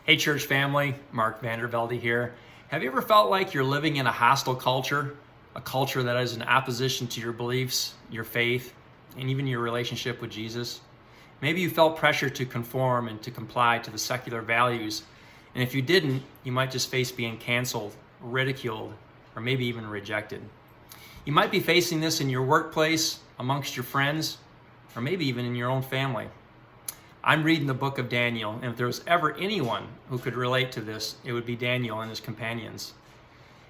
Hey church family, Mark VanderVelde here. Have you ever felt like you're living in a hostile culture? A culture that is in opposition to your beliefs, your faith, and even your relationship with Jesus? Maybe you felt pressure to conform and to comply to the secular values. And if you didn't, you might just face being canceled, ridiculed, or maybe even rejected. You might be facing this in your workplace, amongst your friends, or maybe even in your own family. I'm reading the book of Daniel, and if there was ever anyone who could relate to this, it would be Daniel and his companions.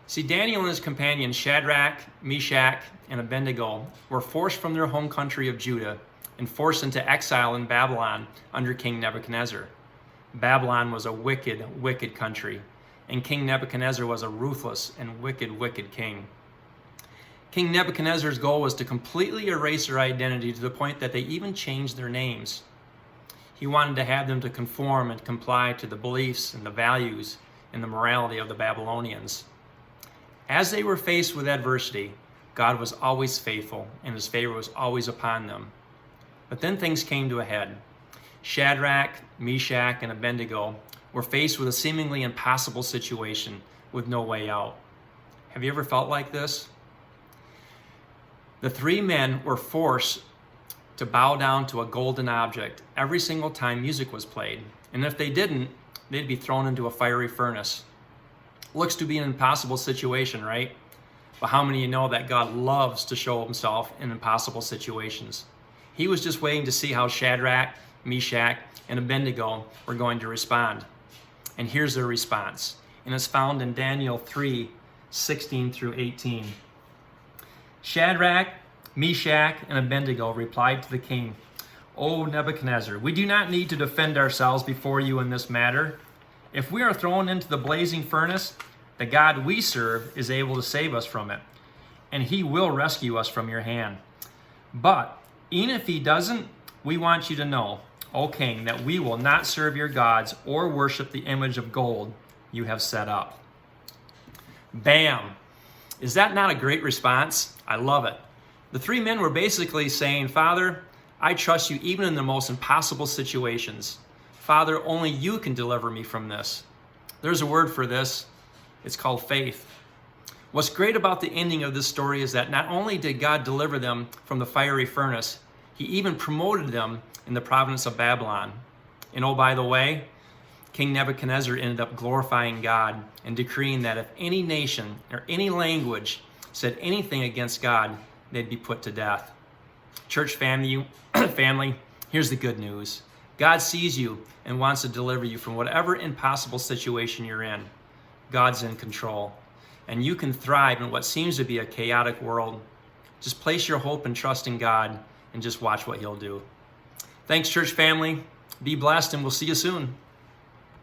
See, Daniel and his companions, Shadrach, Meshach, and Abednego, were forced from their home country of Judah and forced into exile in Babylon under King Nebuchadnezzar. Babylon was a wicked, wicked country, and King Nebuchadnezzar was a ruthless and wicked, wicked king. King Nebuchadnezzar's goal was to completely erase their identity to the point that they even changed their names. He wanted to have them to conform and comply to the beliefs and the values and the morality of the Babylonians. As they were faced with adversity, God was always faithful and his favor was always upon them. But then things came to a head. Shadrach, Meshach, and Abednego were faced with a seemingly impossible situation with no way out. Have you ever felt like this? The three men were forced to bow down to a golden object every single time music was played. And if they didn't, they'd be thrown into a fiery furnace. Looks to be an impossible situation, right? But how many of you know that God loves to show himself in impossible situations? He was just waiting to see how Shadrach, Meshach, and Abednego were going to respond. And here's their response. And it's found in Daniel 3:16 through 18. Shadrach, Meshach, and Abednego replied to the king, "O Nebuchadnezzar, we do not need to defend ourselves before you in this matter. If we are thrown into the blazing furnace, the God we serve is able to save us from it, and he will rescue us from your hand. But even if he doesn't, we want you to know, O king, that we will not serve your gods or worship the image of gold you have set up." Bam! Is that not a great response? I love it. The three men were basically saying, "Father, I trust you even in the most impossible situations. Father, only you can deliver me from this." There's a word for this. It's called faith. What's great about the ending of this story is that not only did God deliver them from the fiery furnace, he even promoted them in the province of Babylon. And oh, by the way, King Nebuchadnezzar ended up glorifying God and decreeing that if any nation or any language said anything against God, they'd be put to death. Church family, here's the good news. God sees you and wants to deliver you from whatever impossible situation you're in. God's in control, and you can thrive in what seems to be a chaotic world. Just place your hope and trust in God and just watch what he'll do. Thanks, church family. Be blessed, and we'll see you soon.